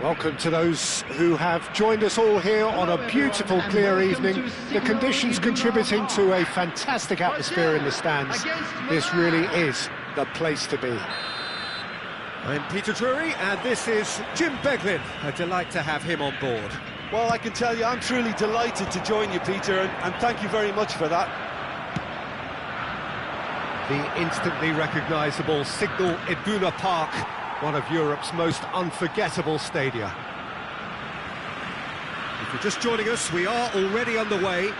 Welcome to those who have joined us all here on a beautiful, clear evening. The conditions contributing to a fantastic atmosphere in the stands. This really is the place to be. I'm Peter Drury, and this is Jim Beglin. A delight to have him on board. Well, I can tell you, I'm truly delighted to join you, Peter, and thank you very much for that. The instantly recognisable Signal Iduna Park, one of Europe's most unforgettable stadia. If you're just joining us, we are already underway.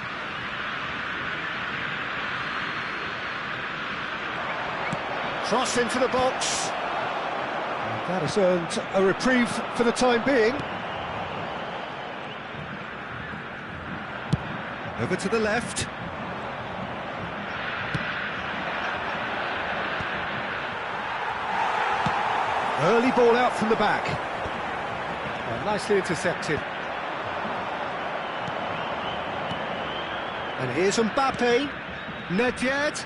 Cross into the box. And that has earned a reprieve for the time being. Over to the left. Early ball out from the back. Nicely intercepted. And here's Mbappe. Nedved.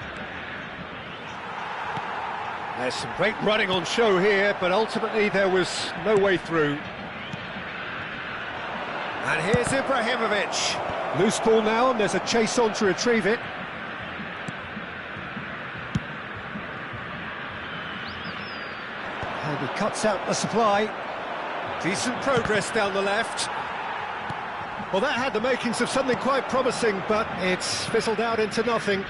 There's some great running on show here, but ultimately there was no way through. And here's Ibrahimovic. Loose ball now, and there's a chase on to retrieve it. And he cuts out the supply. Decent progress down the left. Well, that had the makings of something quite promising, but it's fizzled out into nothing.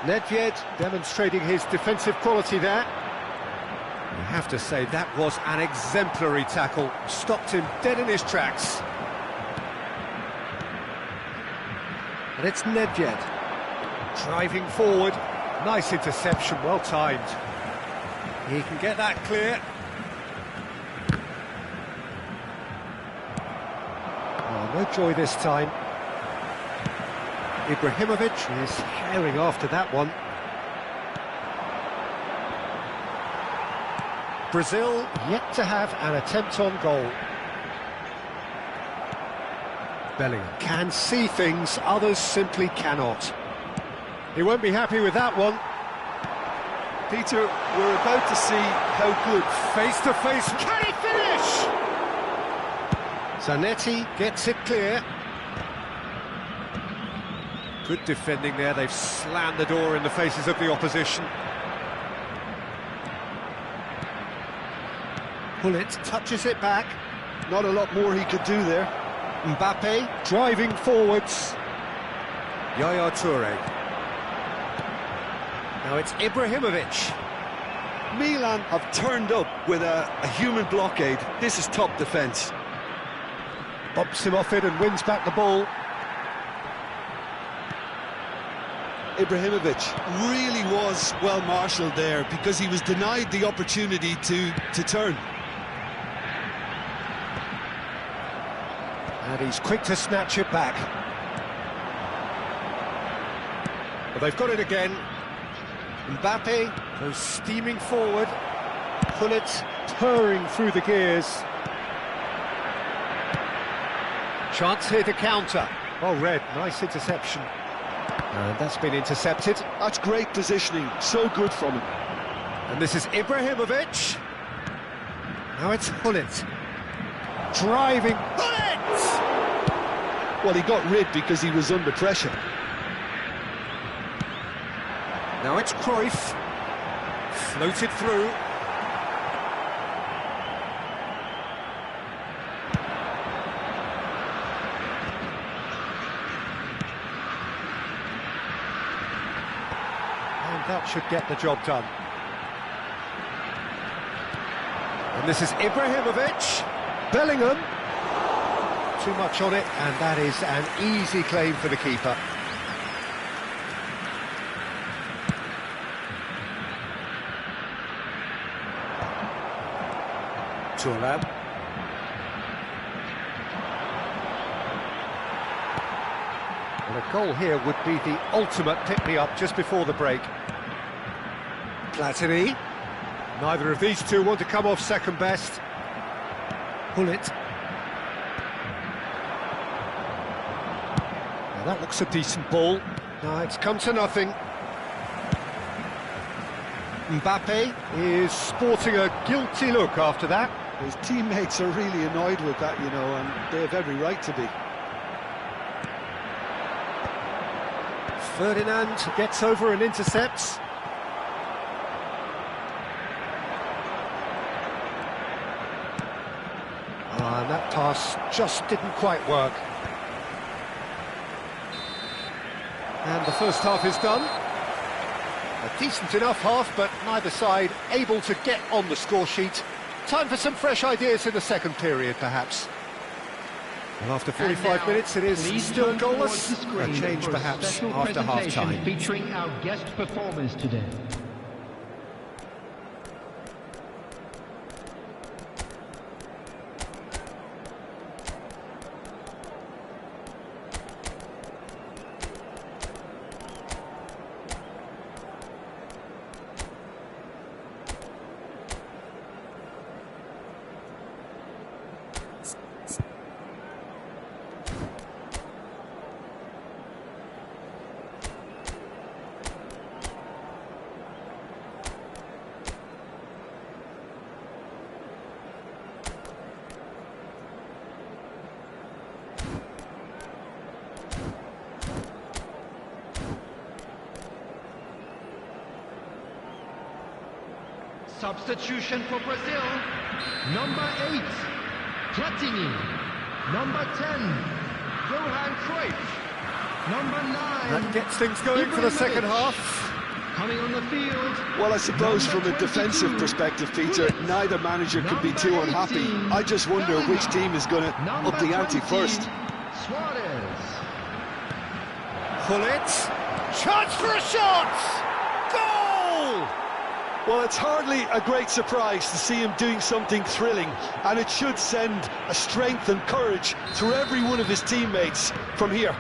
Nedved demonstrating his defensive quality there. You have to say that was an exemplary tackle. Stopped him dead in his tracks. And it's Nedved driving forward. Nice interception, well timed. He can get that clear. Oh, no joy this time. Ibrahimovic is herring after that one. Brazil yet to have an attempt on goal. Bellingham can see things, others simply cannot. He won't be happy with that one. Peter, we're about to see how good. Face-to-face, can he finish? Zanetti gets it clear. Good defending there, they've slammed the door in the faces of the opposition. Gullit touches it back. Not a lot more he could do there. Mbappe driving forwards. Yaya Toure. Now it's Ibrahimovic. Milan have turned up with a human blockade. This is top defence. Bumps him off it and wins back the ball. Ibrahimovic really was well marshalled there because he was denied the opportunity to turn. And he's quick to snatch it back. But they've got it again. Mbappe Goes steaming forward. Gullit purring through the gears. Chance here to counter. Oh, Red, nice interception. And that's been intercepted. That's great positioning, so good from him. And this is Ibrahimovic. Now it's Gullit. Driving. Gullit! Well, he got rid because he was under pressure. Now it's Cruyff. Floated through. And that should get the job done. And this is Ibrahimovic. Bellingham. Too much on it, and that is an easy claim for the keeper. Thuram. And a goal here would be the ultimate pick-me-up just before the break. Platini. Neither of these two want to come off second best. Gullit. Now that looks a decent ball. No, it's come to nothing. Mbappe is sporting a guilty look after that. His teammates are really annoyed with that, you know, and they have every right to be. Ferdinand gets over and intercepts. And that pass just didn't quite work. And the first half is done. A decent enough half, but neither side able to get on the score sheet. Time for some fresh ideas in the second period, perhaps. Well, after 45 minutes, it is still goalless. A change, perhaps, after half-time. Featuring our guest performers today. Substitution for Brazil. Number 8, Platini. Number 10, Johan Cruyff. Number 9. That gets things going for the second half. Coming on the field. Well, I suppose from a defensive perspective, Peter, neither manager could be too unhappy. I just wonder which team is going to up the ante first. Suarez. Gullit. Chance for a shot! Goal! Well, it's hardly a great surprise to see him doing something thrilling, and it should send a strength and courage through every one of his teammates from here.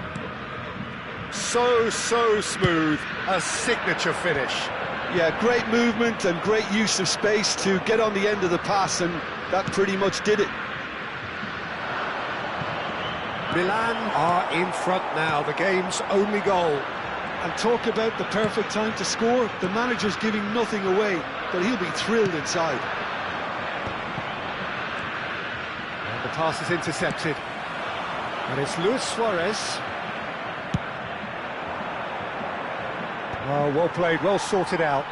So smooth. A signature finish. Yeah, great movement and great use of space to get on the end of the pass, and that pretty much did it. Milan are in front now, the game's only goal. And talk about the perfect time to score. The manager's giving nothing away, but he'll be thrilled inside. And the pass is intercepted. And it's Luis Suarez. Oh, well played, well sorted out.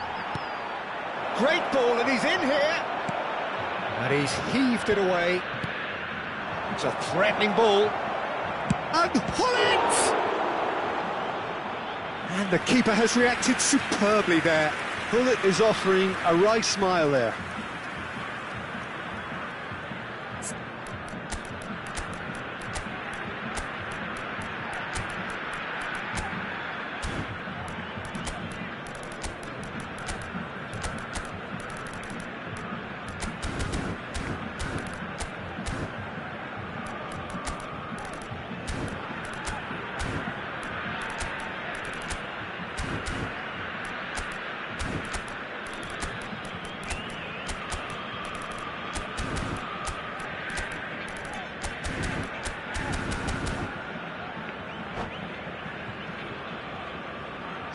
Great ball, and he's in here. And he's heaved it away. It's a threatening ball. And Hullet! And the keeper has reacted superbly there. Hullet is offering a wry smile there.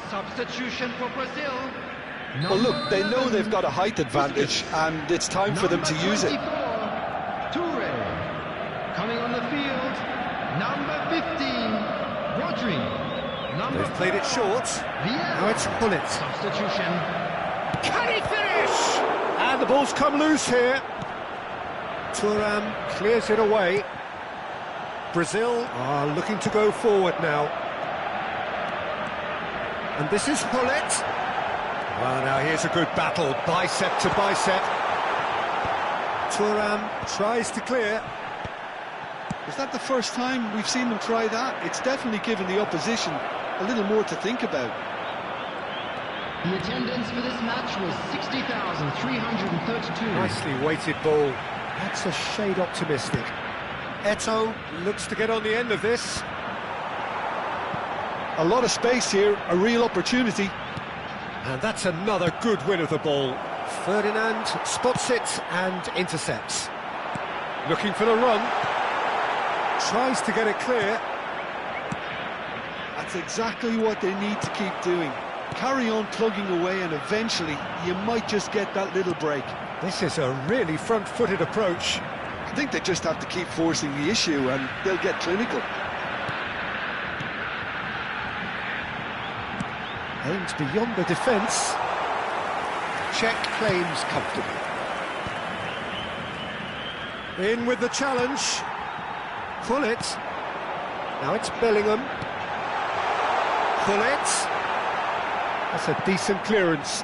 Substitution for Brazil. Well, look, they know they've got a height advantage, and it's time for them to use it. Toure. Coming on the field, number 15, Rodri. They've played it short. Now it's Hullet. Substitution. Can he finish? And the ball's come loose here. Thuram clears it away. Brazil are looking to go forward now. And this is Hullet. Well, now here's a good battle, bicep to bicep. Thuram tries to clear. Is that the first time we've seen them try that? It's definitely given the opposition a little more to think about. The attendance for this match was 60,332. Nicely weighted ball. That's a shade optimistic. Eto'o looks to get on the end of this. A lot of space here, a real opportunity. And that's another good win of the ball. Ferdinand spots it and intercepts. Looking for the run. Tries to get it clear. That's exactly what they need to keep doing. Carry on plugging away, and eventually you might just get that little break. This is a really front-footed approach. I think they just have to keep forcing the issue and they'll get clinical. Aims beyond the defence. Czech claims comfortably. In with the challenge. Hullet. Now it's Bellingham. Hullet. That's a decent clearance.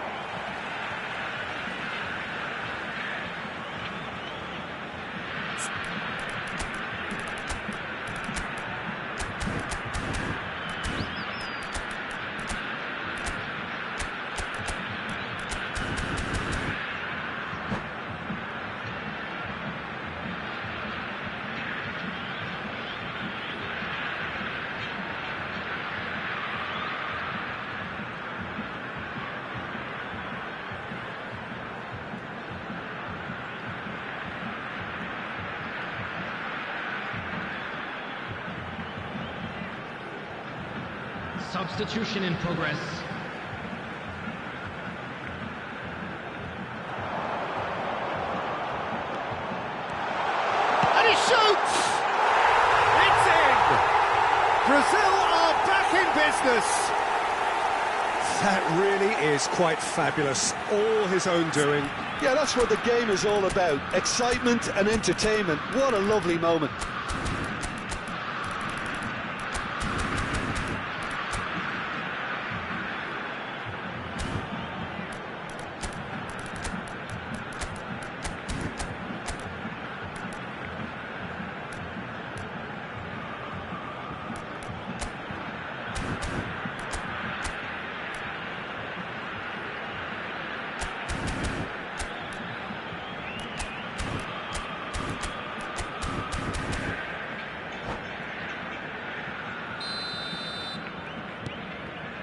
Substitution in progress. And he shoots! It's in! Brazil are back in business! That really is quite fabulous. All his own doing. Yeah, that's what the game is all about. Excitement and entertainment. What a lovely moment.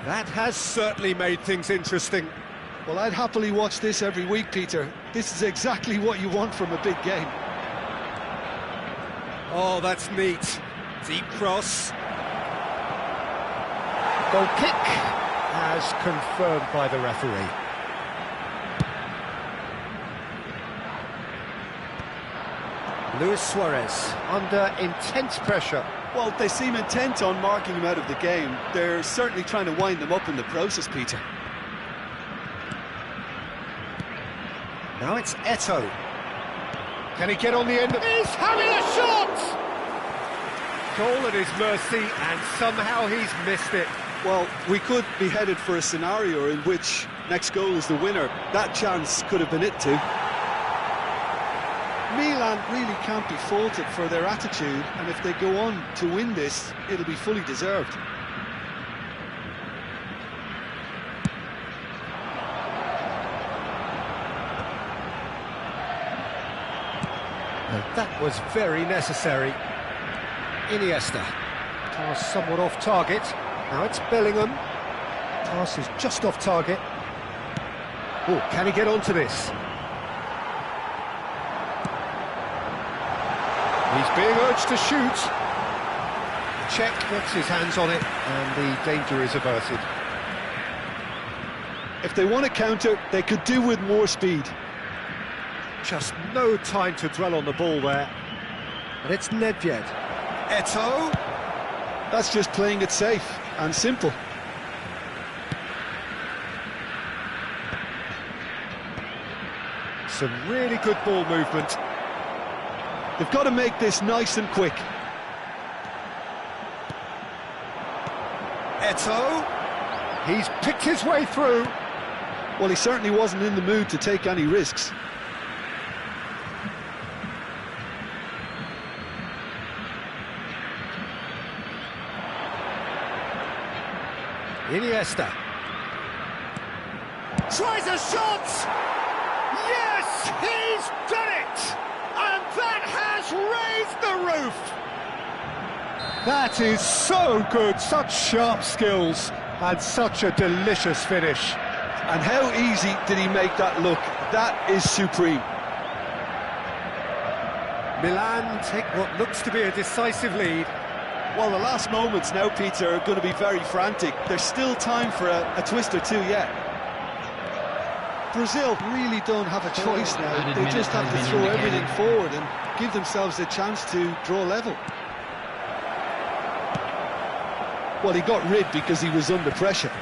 That has certainly made things interesting. Well, I'd happily watch this every week, Peter. This is exactly what you want from a big game. Oh, that's neat. Deep cross. Goal kick. as confirmed by the referee. Luis Suarez under intense pressure. Well, they seem intent on marking him out of the game. They're certainly trying to wind them up in the process, Peter. Now it's Eto'o. Can he get on the end? He's having a shot! Goal at his mercy, and somehow he's missed it. Well, we could be headed for a scenario in which next goal is the winner. That chance could have been it too. Milan really can't be faulted for their attitude, and if they go on to win this, it'll be fully deserved. That was very necessary. Iniesta. Pass somewhat off target. Now it's Bellingham. Pass is just off target. Oh, can he get onto this? He's being urged to shoot. Check gets his hands on it, and the danger is averted. If they want to counter, they could do with more speed. Just no time to dwell on the ball there. And it's Nedved. Eto'o. That's just playing it safe and simple. Some really good ball movement. They've got to make this nice and quick. Eto'o. He's picked his way through. Well, he certainly wasn't in the mood to take any risks. Iniesta. Tries a shot! Yes, he's done it! And that has raised the roof! That is so good, such sharp skills, and such a delicious finish. And how easy did he make that look? That is supreme. Milan take what looks to be a decisive lead. Well, the last moments now, Peter, are going to be very frantic. There's still time for a twist or two yet. Brazil really don't have a choice now. They just have to throw everything forward and give themselves a chance to draw level. Well, he got rid because he was under pressure.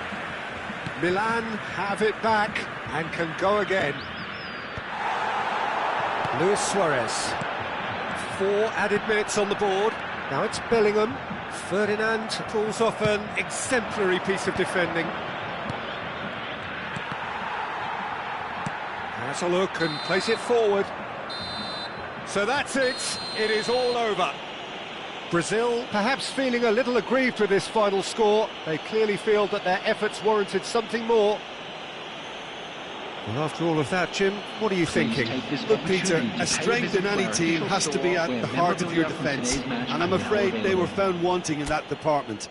Milan have it back and can go again. Luis Suarez. 4 added minutes on the board. Now it's Bellingham. Ferdinand pulls off an exemplary piece of defending. Has a look and plays it forward. So that's it. It is all over. Brazil perhaps feeling a little aggrieved with this final score. They clearly feel that their efforts warranted something more. Well, after all of that, Jim, what are you thinking? Look, Peter, a strength in any team has to be at the heart of your defence, and I'm afraid they were found wanting in that department.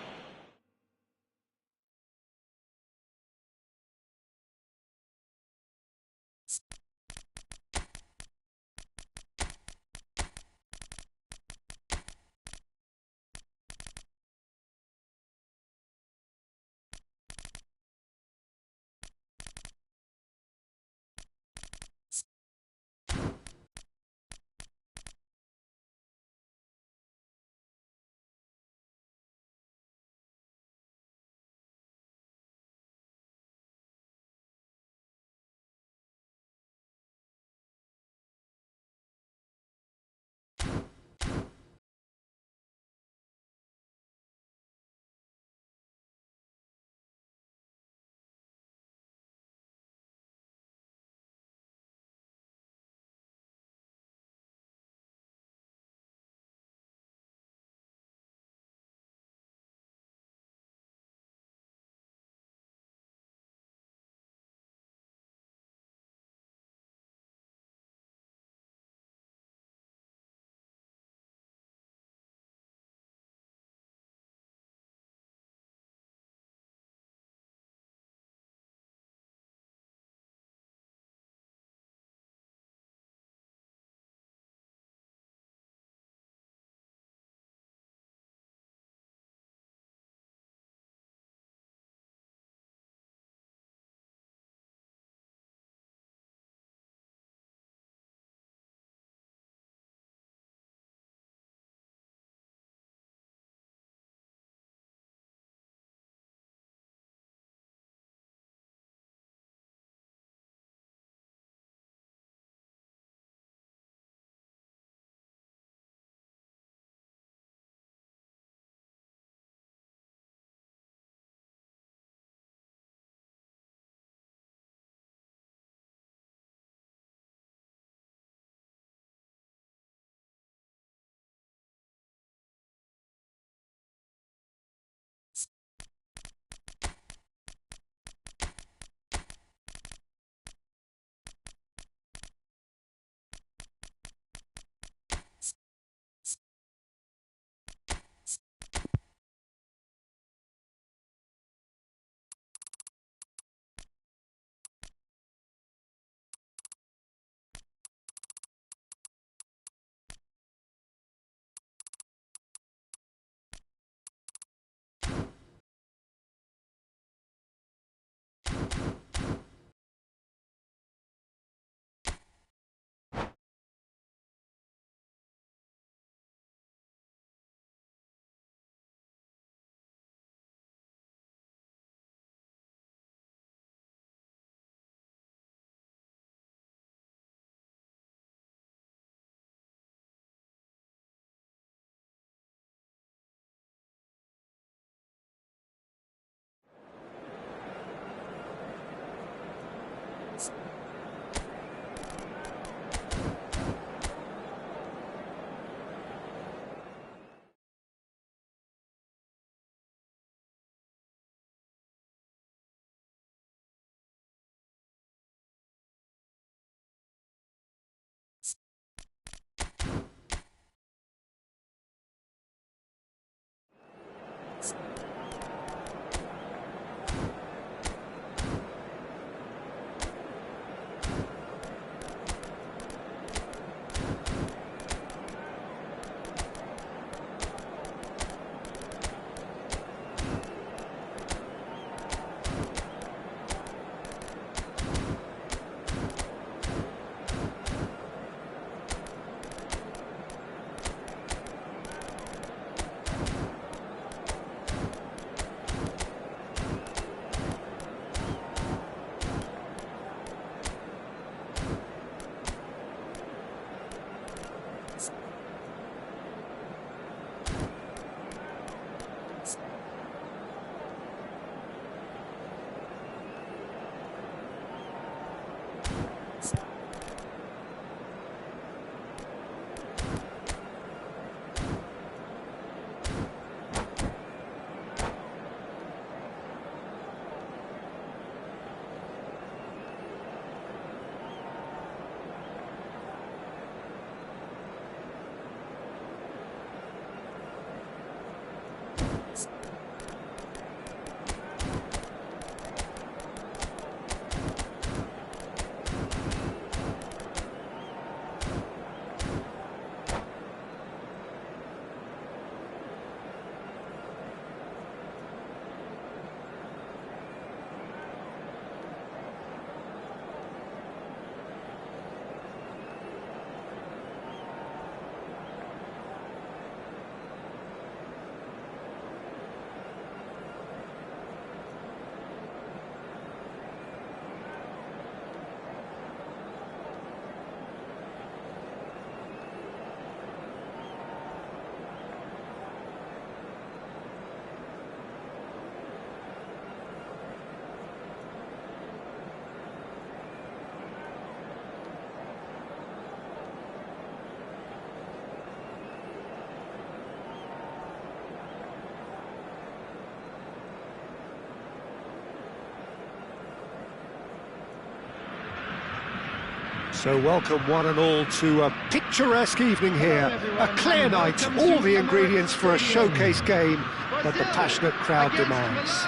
So welcome one and all to a picturesque evening here, a clear night, all the ingredients for a showcase game that the passionate crowd demands.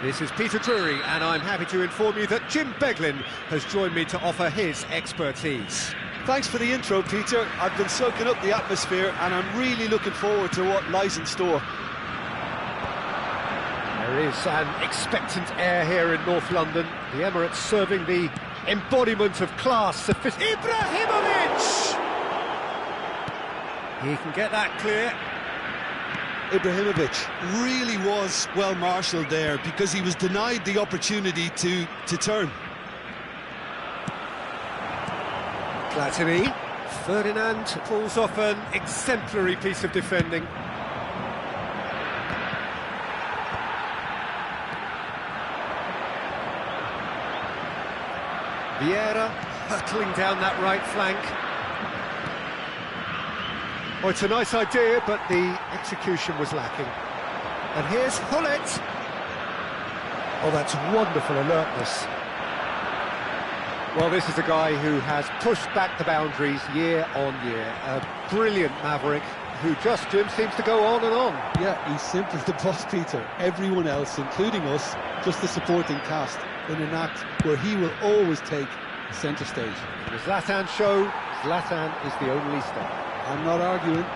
This is Peter Drury, and I'm happy to inform you that Jim Beglin has joined me to offer his expertise. Thanks for the intro, Peter. I've been soaking up the atmosphere and I'm really looking forward to what lies in store. There is an expectant air here in North London. The Emirates serving the embodiment of class, sophistication. Ibrahimovic! He can get that clear. Ibrahimovic really was well marshalled there because he was denied the opportunity to turn. Platini. Ferdinand pulls off an exemplary piece of defending. Vieira hurtling down that right flank. Oh, it's a nice idea, but the execution was lacking. And here's Hullet. Oh, that's wonderful alertness. Well, this is a guy who has pushed back the boundaries year on year. A brilliant maverick who just, Jim, seems to go on and on. Yeah, he's simply the boss, Peter. Everyone else, including us, just the supporting cast in an act where he will always take the centre stage. The Zlatan show, Zlatan is the only star. I'm not arguing.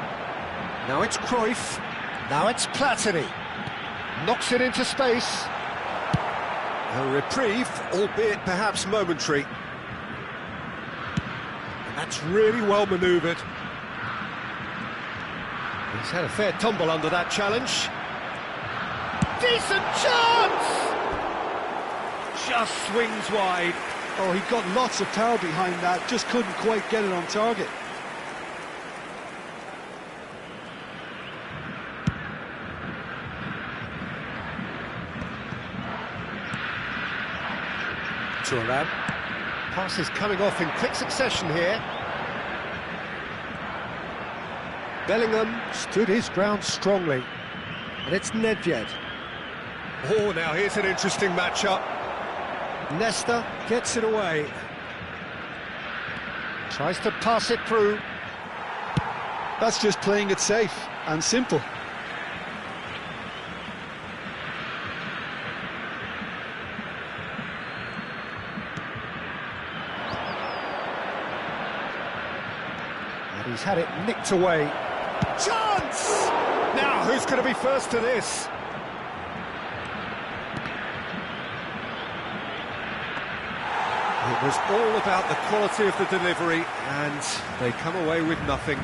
Now it's Cruyff. Now it's Platini. Knocks it into space. A reprieve, albeit perhaps momentary. And that's really well manoeuvred. He's had a fair tumble under that challenge. Decent chance! Just swings wide. Oh, he got lots of power behind that, just couldn't quite get it on target. Thuram. Passes coming off in quick succession here. Bellingham stood his ground strongly. And it's Nedved. Oh, now here's an interesting matchup. Nesta gets it away. Tries to pass it through. That's just playing it safe and simple. And he's had it nicked away. Chance! Now, who's going to be first to this? It was all about the quality of the delivery, and they come away with nothing.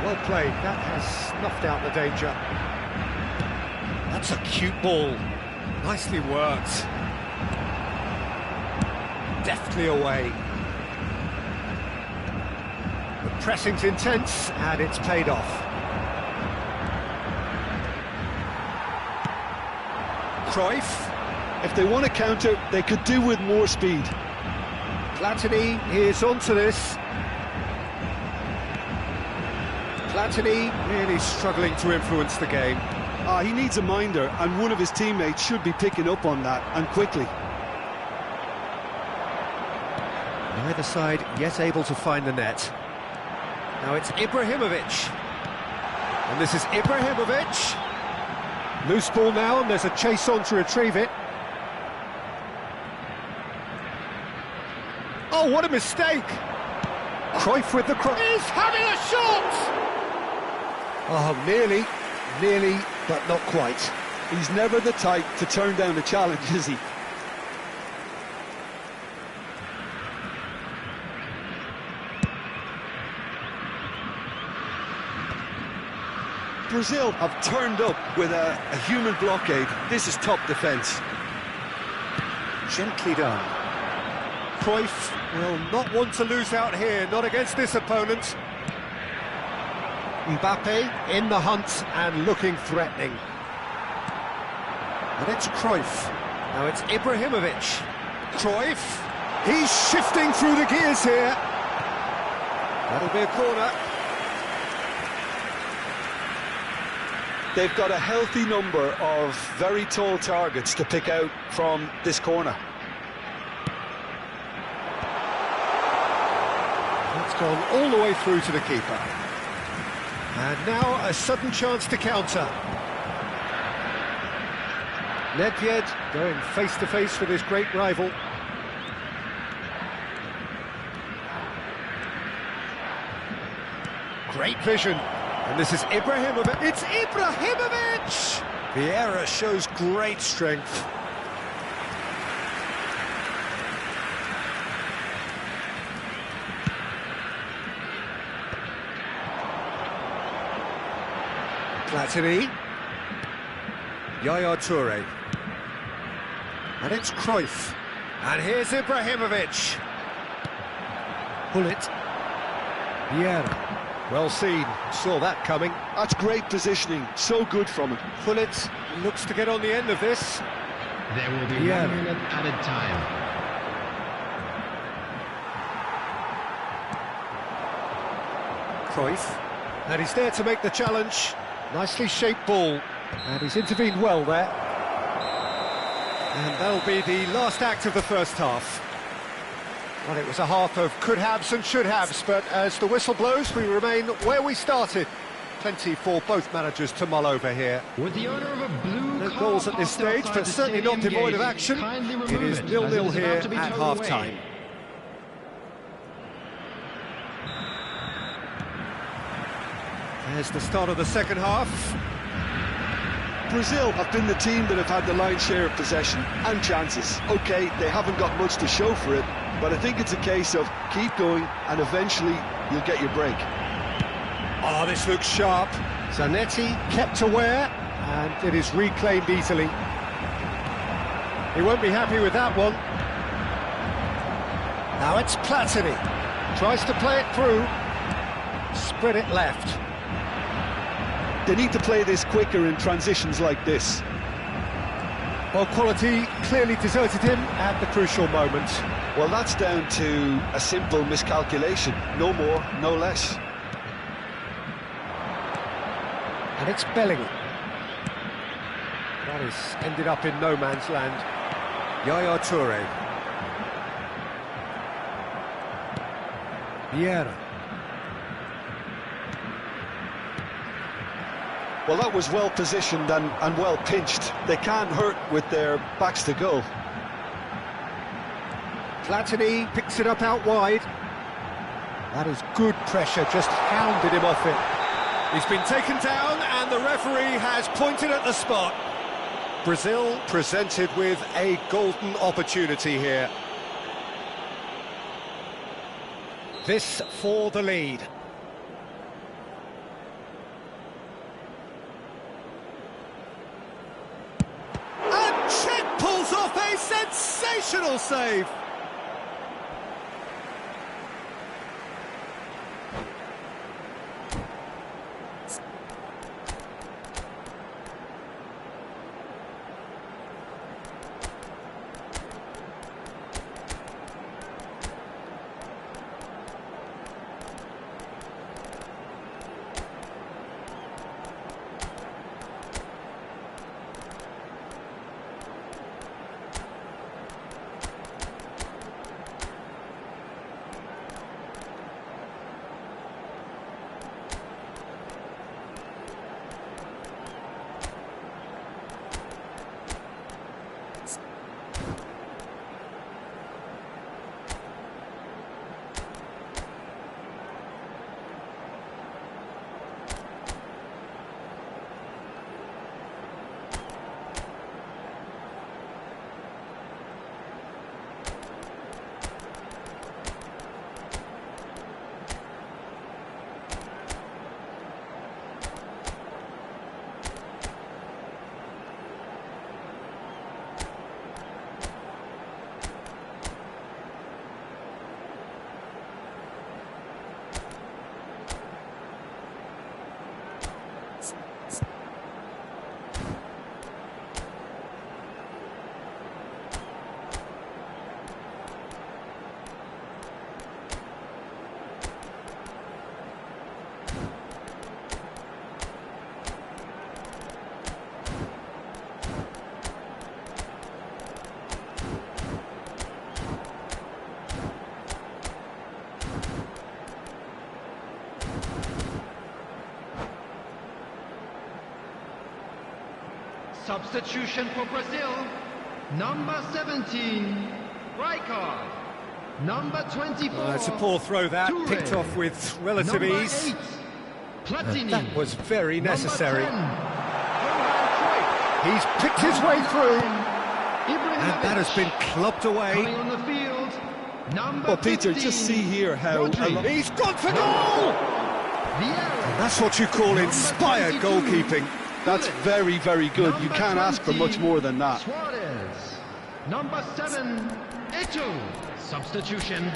Well played, that has snuffed out the danger. That's a cute ball. Nicely worked. Deftly away. The pressing's intense, and it's paid off. Cruyff. If they want to counter, they could do with more speed. Platini is onto this. Platini really struggling to influence the game. He needs a minder, and one of his teammates should be picking up on that, and quickly. Neither side yet able to find the net. Now it's Ibrahimovic. And this is Ibrahimovic. Loose ball now, and there's a chase on to retrieve it. Oh, what a mistake! Cruyff with the cross. He's having a shot! Oh, nearly, but not quite. He's never the type to turn down a challenge, is he? Brazil have turned up with a human blockade. This is top defence. Gently done. Cruyff will not want to lose out here, not against this opponent. Mbappe in the hunt and looking threatening. And it's Cruyff. Now it's Ibrahimovic. Cruyff. He's shifting through the gears here. That'll be a corner. They've got a healthy number of very tall targets to pick out from this corner. That's gone all the way through to the keeper. And now a sudden chance to counter. Nedved going face-to-face with his great rival. Great vision. And this is Ibrahimovic. It's Ibrahimovic! Vieira shows great strength. Platini. Yaya Toure. And it's Cruyff. And here's Ibrahimovic. Bullet. Vieira. Well seen, saw that coming. That's great positioning, so good from him. Bullet looks to get on the end of this. There will be 1 minute added time. Cruyff. And he's there to make the challenge. Nicely shaped ball. And he's intervened well there. And that'll be the last act of the first half. Well, it was a half of could-haves and should-haves, but as the whistle blows, we remain where we started. Plenty for both managers to mull over here. With the owner of a blue No car goals at this parked stage, outside but the certainly not stadium devoid of gate, action. kindly It remove is as 0-0 it is here about to be at towed half-time. away. There's the start of the second half. Brazil have been the team that have had the lion's share of possession and chances. OK, they haven't got much to show for it, but I think it's a case of keep going and eventually you'll get your break. Oh, this looks sharp. Zanetti kept aware, and it is reclaimed easily. He won't be happy with that one. Now it's Platini. Tries to play it through. Spread it left. They need to play this quicker in transitions like this. Well, quality clearly deserted him at the crucial moment. Well, that's down to a simple miscalculation. No more, no less. And it's Bellingham. That has ended up in no man's land. Yaya Toure. Vieira. Well, that was well positioned and well pinched. They can't hurt with their backs to goal. Platini picks it up out wide. That is good pressure, just hounded him off it. He's been taken down and the referee has pointed at the spot. Brazil presented with a golden opportunity here. This for the lead. And Cech pulls off a sensational save. Substitution for Brazil. Number 17, Rijkaard. Number 24. It's a poor throw that, Toure. picked off with relative Number ease. 8, Platini. That was very necessary. Number 10, He's picked his way through. And that has been clubbed away. coming on the field. Number Well, Peter, 15, just see here how... Rodri. He's gone for goal! Vieira. That's what you call inspired Number 22. goalkeeping. That's very, very good. You Number can't ask for 20, much more than that. Suarez. Number 7, Eto'o. Substitution.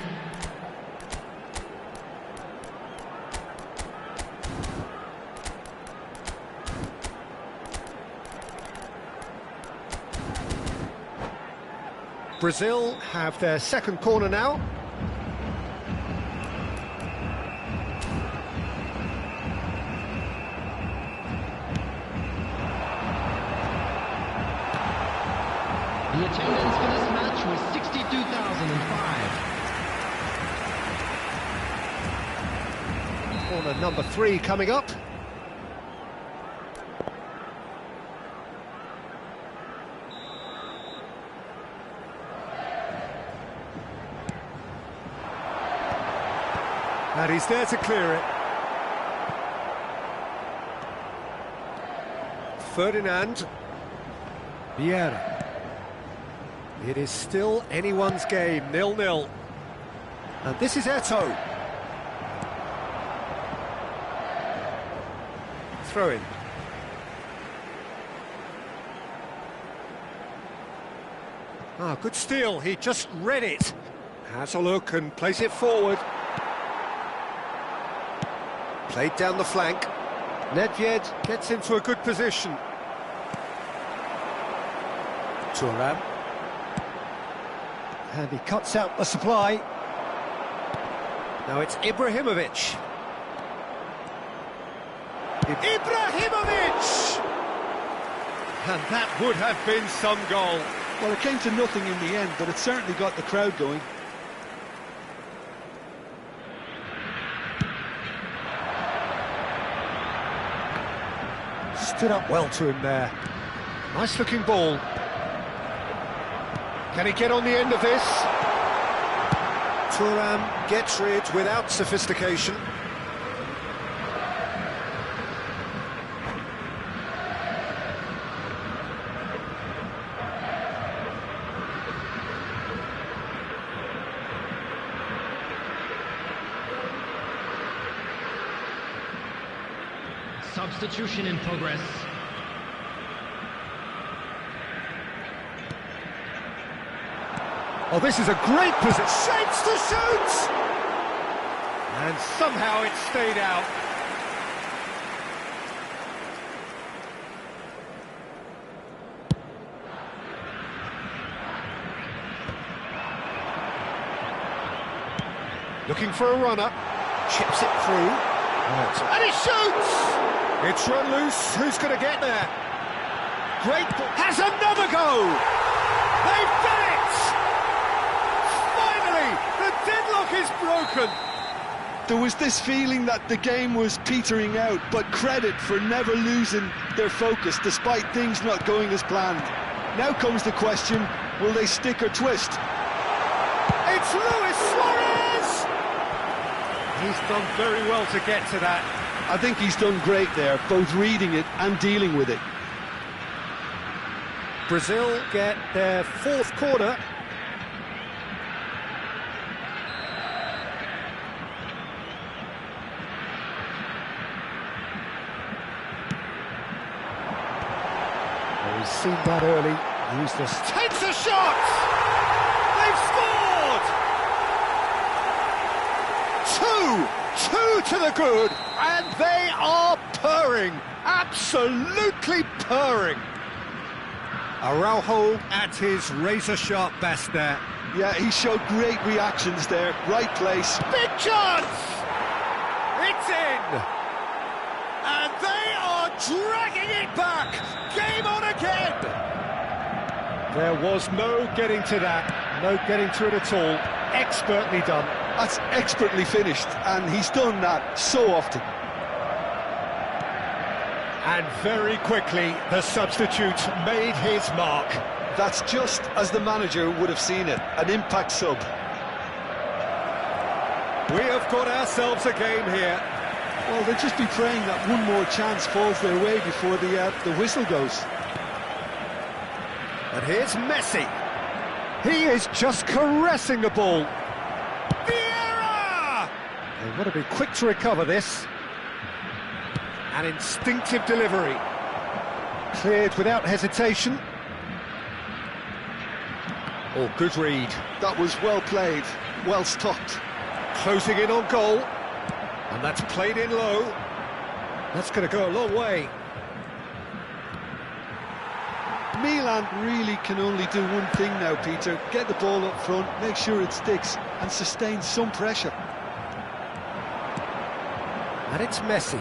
Brazil have their second corner now. The attendance for this match was 62,005. Corner number 3 coming up. And he's there to clear it. Ferdinand. Vieira. It is still anyone's game, 0-0. And this is Eto'o. Throw in. Ah, good steal, he just read it. Has a look and plays it forward. Played down the flank. Nedved gets into a good position. Thuram. And he cuts out the supply. Now it's Ibrahimovic. Ibrahimovic! And that would have been some goal. Well, it came to nothing in the end, but it certainly got the crowd going. Stood up well to him there. Nice looking ball. Can he get on the end of this? Thuram gets rid without sophistication. Substitution in progress. Oh, this is a great position. Shapes to shoot! And somehow it stayed out. Looking for a runner. Chips it through. Right. And he shoots! It's run loose. Who's going to get there? Great ball. Has another go! They've done it! Finally, the deadlock is broken. There was this feeling that the game was petering out, but credit for never losing their focus despite things not going as planned. Now comes the question, will they stick or twist? It's Luis Suarez! He's done very well to get to that. I think he's done great there, both reading it and dealing with it. Brazil get their fourth corner. Oh, he's seen that early. Used this. Takes a shot! They've scored! Two to the good, and they are purring, absolutely purring. Araujo at his razor-sharp best there. Yeah, he showed great reactions there, right place. Big chance! It's in! And they are dragging it back! Game on again! There was no getting to that, no getting to it at all. Expertly done. That's expertly finished, and he's done that so often. And very quickly, the substitute made his mark. That's just as the manager would have seen it, an impact sub. We have got ourselves a game here. Well, they'll just be praying that one more chance falls their way before the whistle goes. And here's Messi. He is just caressing the ball. Vieira! They've got to be quick to recover this. An instinctive delivery. Cleared without hesitation. Oh, good read. That was well played, well stopped. Closing in on goal. And that's played in low. That's going to go a long way. Milan really can only do one thing now, Peter. Get the ball up front, make sure it sticks, and sustain some pressure. And it's Messi.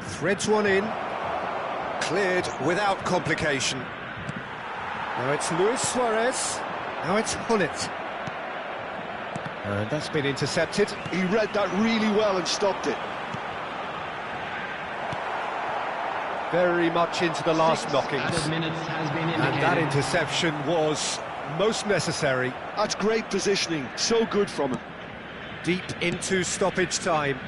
Threads one in. Cleared without complication. Now it's Luis Suarez. Now it's Hunnit. And that's been intercepted. He read that really well and stopped it. Very much into the last knockings. Added minutes has been indicated. And that interception was most necessary. That's great positioning, so good from him. Deep into stoppage time.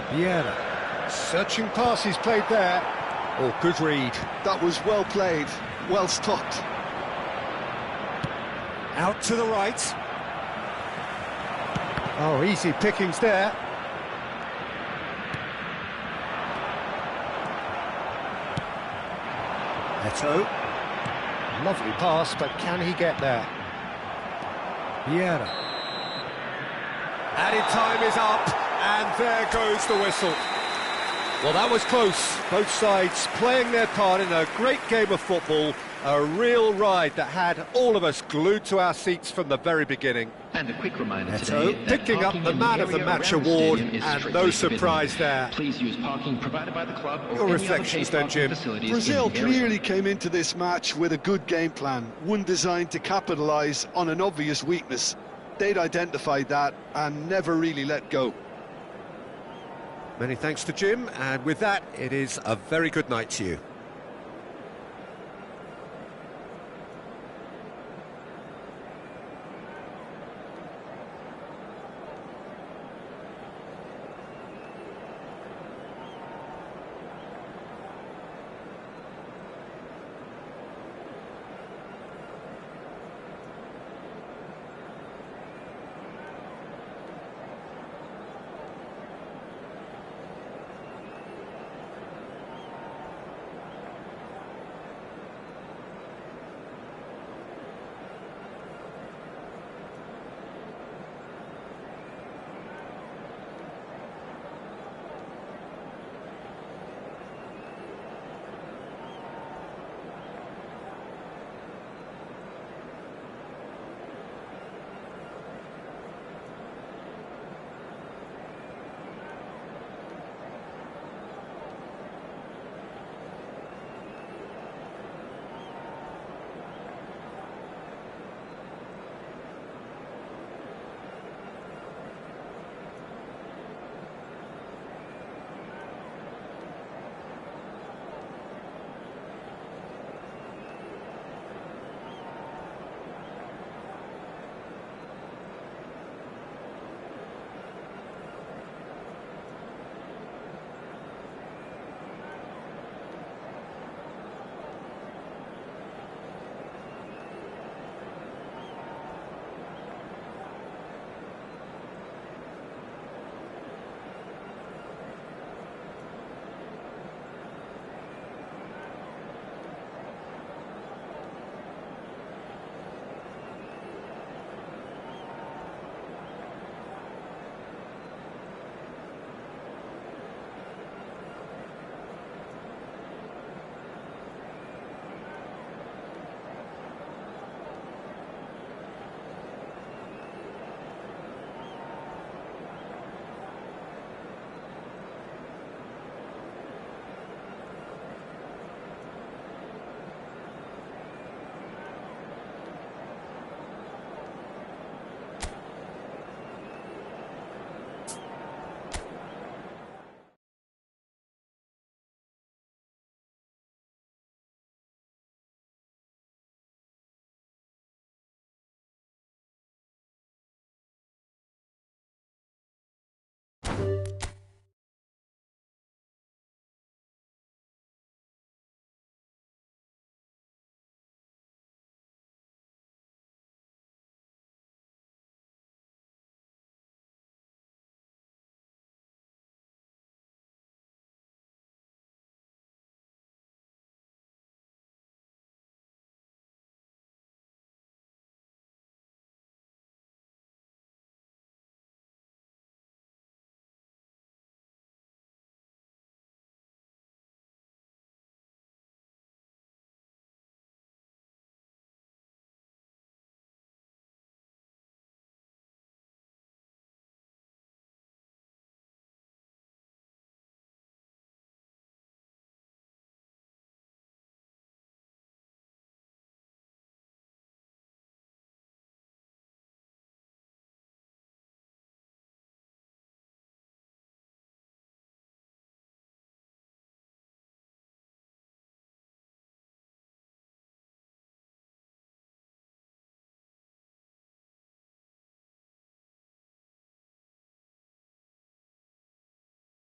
Vieira. Searching pass he's played there. Oh, good read. That was well played, well stopped. Out to the right. Oh, easy pickings there. Eto'o. Lovely pass, but can he get there? Vieira. Added time is up, and there goes the whistle. Well, that was close. Both sides playing their part in a great game of football. A real ride that had all of us glued to our seats from the very beginning. And a quick reminder Eto'o today that picking up parking the in Man of the area Match around the award, stadium is and strictly no surprise forbidden. there. Please use parking provided by the club or Your any reflections other then, paid parking Jim. facilities Brazil in the area. clearly came into this match with a good game plan, one designed to capitalise on an obvious weakness. They'd identified that and never really let go. Many thanks to Jim, and with that, it is a very good night to you.